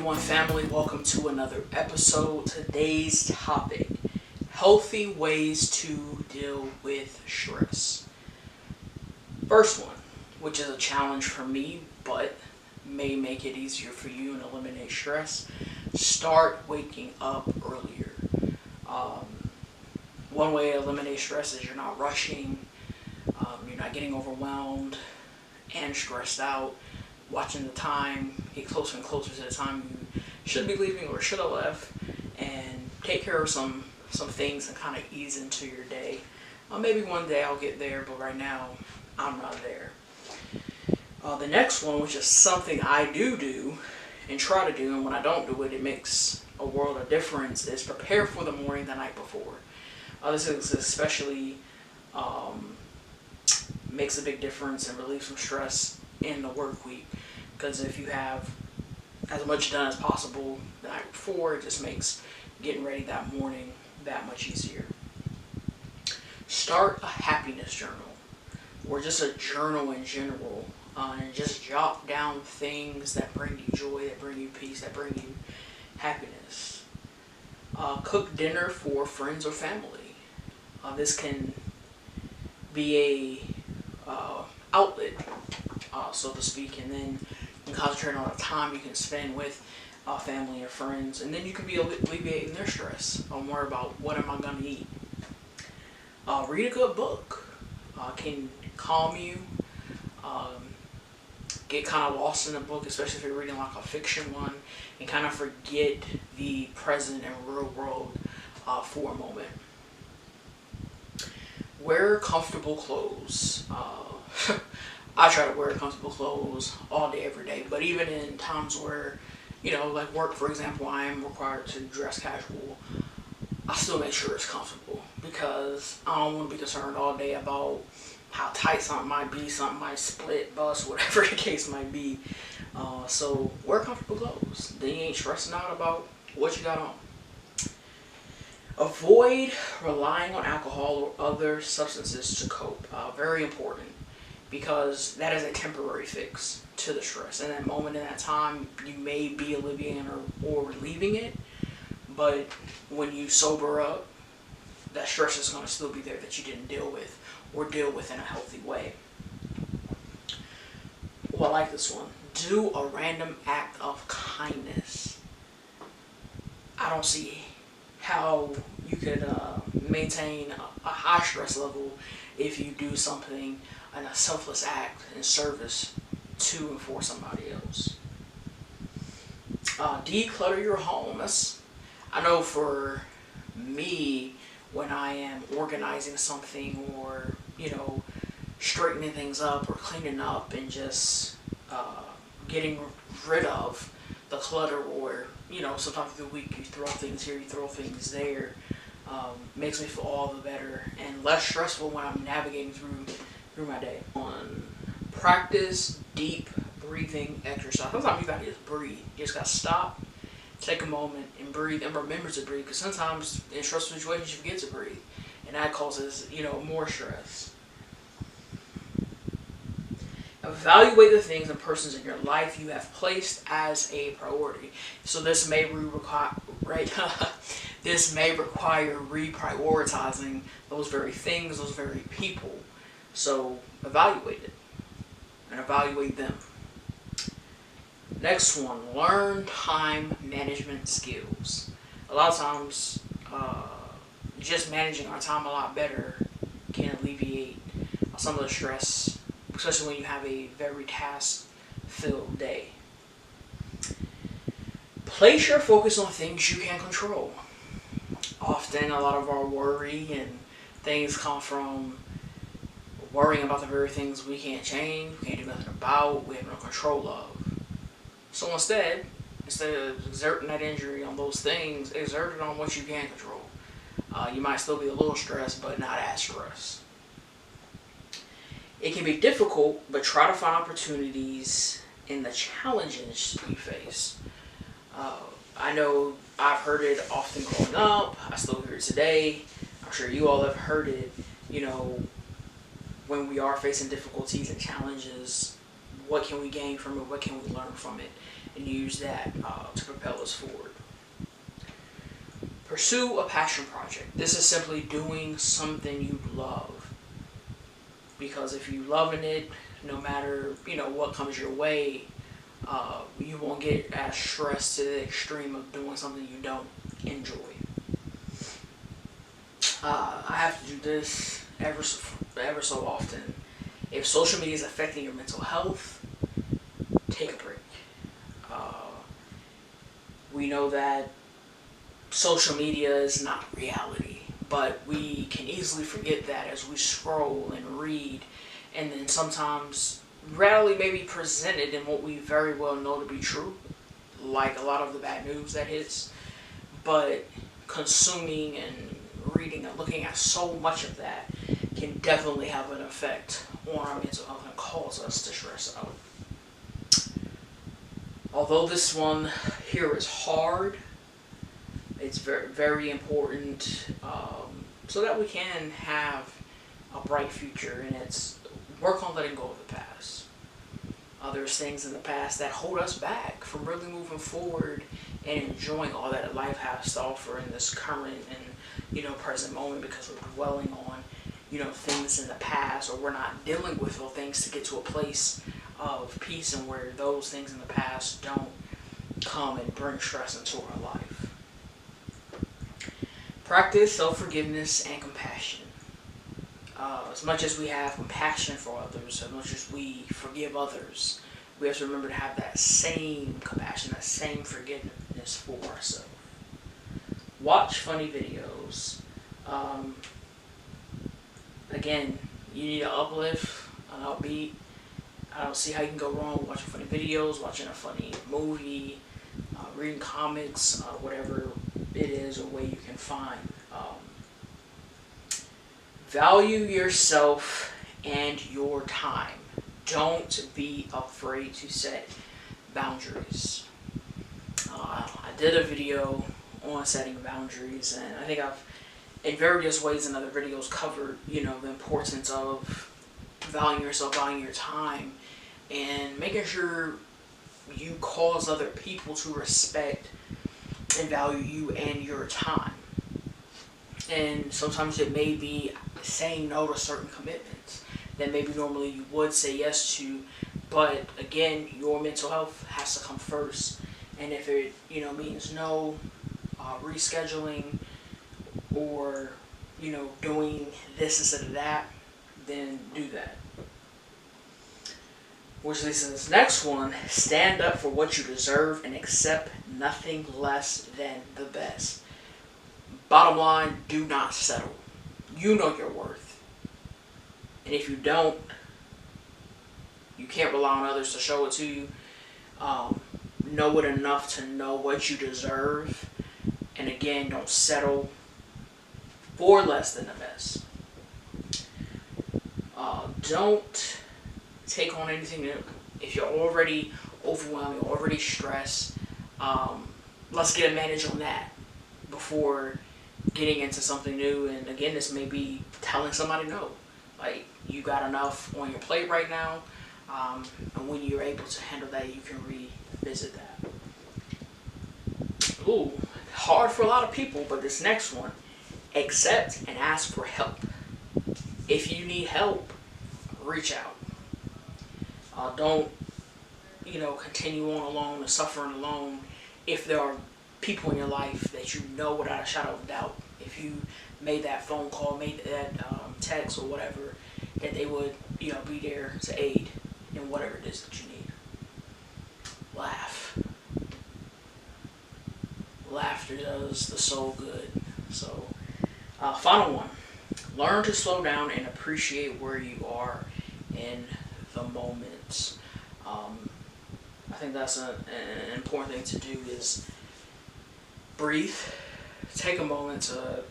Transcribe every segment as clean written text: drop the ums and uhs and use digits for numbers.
everyone, family. Welcome to another episode. Today's topic: healthy ways to deal with stress. First one, which is a challenge for me, but may make it easier for you and eliminate stress. Start waking up earlier. Um, One way to eliminate stress is you're not rushing, you're not getting overwhelmed and stressed out, watching the time get closer and closer to the time you should be leaving or should have left, and take care of some things and kind of ease into your day. Maybe one day I'll get there, but right now I'm not there. The next one, which is something I do and try to do, and when I don't do it, it makes a world of difference, is prepare for the morning the night before. This is especially makes a big difference and relieves some stress in the work week, because if you have as much done as possible the night before, it just makes getting ready that morning that much easier. Start a happiness journal, or just a journal in general, and just jot down things that bring you joy, that bring you peace, that bring you happiness. Cook dinner for friends or family. This can be a outlet, so to speak, and then you can concentrate on the time you can spend with family and friends, and then you can be alleviating their stress. Don't worry about what am I going to eat. Read a good book. Can calm you. Get kind of lost in a book, especially if you're reading like a fiction one, and kind of forget the present and real world for a moment. Wear comfortable clothes. I try to wear comfortable clothes all day, every day, but even in times where, like work, for example, I am required to dress casual, I still make sure it's comfortable, because I don't want to be concerned all day about how tight something might split, bust, whatever the case might be. So wear comfortable clothes. Then you ain't stressing out about what you got on. Avoid relying on alcohol or other substances to cope. Very important, because that is a temporary fix to the stress. In that moment, in that time, you may be alleviating or relieving it, but when you sober up, that stress is going to still be there that you didn't deal with, or deal with in a healthy way. Well, I like this one. Do a random act of kindness. I don't see how you could maintain a high stress level if you do something in a selfless act in service to and for somebody else. Declutter your home. I know for me, when I am organizing something, or straightening things up or cleaning up, and just getting rid of the clutter, or sometimes through the week you throw things here, you throw things there, makes me feel all the better and less stressful when I'm navigating through my day. Practice deep breathing exercise. Sometimes you gotta just breathe. You just gotta stop, take a moment, and breathe, and remember to breathe, because sometimes in stressful situations you forget to breathe, and that causes more stress. Evaluate the things and persons in your life you have placed as a priority. So this may require reprioritizing those very things, those very people. So evaluate it and evaluate them. Next one, learn time management skills. A lot of times, just managing our time a lot better can alleviate some of the stress, especially when you have a very task-filled day. Place your focus on things you can control. Often, a lot of our worry and things come from worrying about the very things we can't change, we can't do nothing about, we have no control of. So instead of exerting that injury on those things, exert it on what you can control. You might still be a little stressed, but not as stressed. It can be difficult, but try to find opportunities in the challenges you face. I know I've heard it often growing up. I still hear it today. I'm sure you all have heard it. When we are facing difficulties and challenges, what can we gain from it, what can we learn from it, and use that to propel us forward. Pursue a passion project. This is simply doing something you love. Because if you loving it, no matter what comes your way, you won't get as stressed to the extreme of doing something you don't enjoy. I have to do this ever so often. If social media is affecting your mental health, take a break. We know that social media is not reality, but we can easily forget that as we scroll and read, and then sometimes reality may be presented in what we very well know to be true, like a lot of the bad news that hits, but consuming and reading and looking at so much of that can definitely have an effect on our mental health and cause us to stress out. Although this one here is hard, it's very, very important so that we can have a bright future, and it's work on letting go of the past. There's things in the past that hold us back from really moving forward and enjoying all that life has to offer in this current and present moment, because we're dwelling on things in the past, or we're not dealing with those things to get to a place of peace and where those things in the past don't come and bring stress into our life. Practice self-forgiveness and compassion. As much as we have compassion for others, as much as we forgive others, we have to remember to have that same compassion, that same forgiveness for ourselves. Watch funny videos. Again, you need an uplift, an upbeat. I don't see how you can go wrong watching funny videos, watching a funny movie, reading comics, whatever it is or way you can find. Value yourself and your time. Don't be afraid to set boundaries. I did a video on setting boundaries, and I think I've, in various ways in other videos, covered, the importance of valuing yourself, valuing your time, and making sure you cause other people to respect and value you and your time. And sometimes it may be saying no to certain commitments that maybe normally you would say yes to, but again, your mental health has to come first. And if it means no rescheduling, or doing this instead of that, then do that. Which leads to this next one: stand up for what you deserve and accept nothing less than the best. Bottom line, do not settle. You know your worth. And if you don't, you can't rely on others to show it to you. Know it enough to know what you deserve. And again, don't settle for less than the best. Don't take on anything new. If you're already overwhelmed, you're already stressed, let's get a manage on that before getting into something new. And again, this may be telling somebody no. Like, you got enough on your plate right now, and when you're able to handle that, you can revisit that. Ooh, hard for a lot of people, but this next one: accept and ask for help. If you need help, reach out. Don't, continue on alone or suffering alone. If there are people in your life that you know without a shadow of doubt, if you made that phone call, made that text or whatever, that they would, be there to aid in whatever it is that you need. Laugh. Laughter does the soul good. So, final one: learn to slow down and appreciate where you are in the moment. I think that's an important thing to do, is breathe. Take a moment to,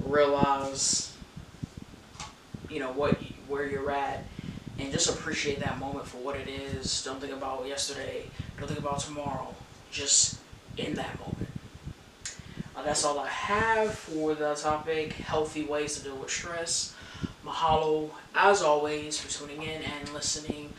realize, where you're at, and just appreciate that moment for what it is. Don't think about yesterday. Don't think about tomorrow. Just in that moment. That's all I have for the topic: healthy ways to deal with stress. Mahalo, as always, for tuning in and listening.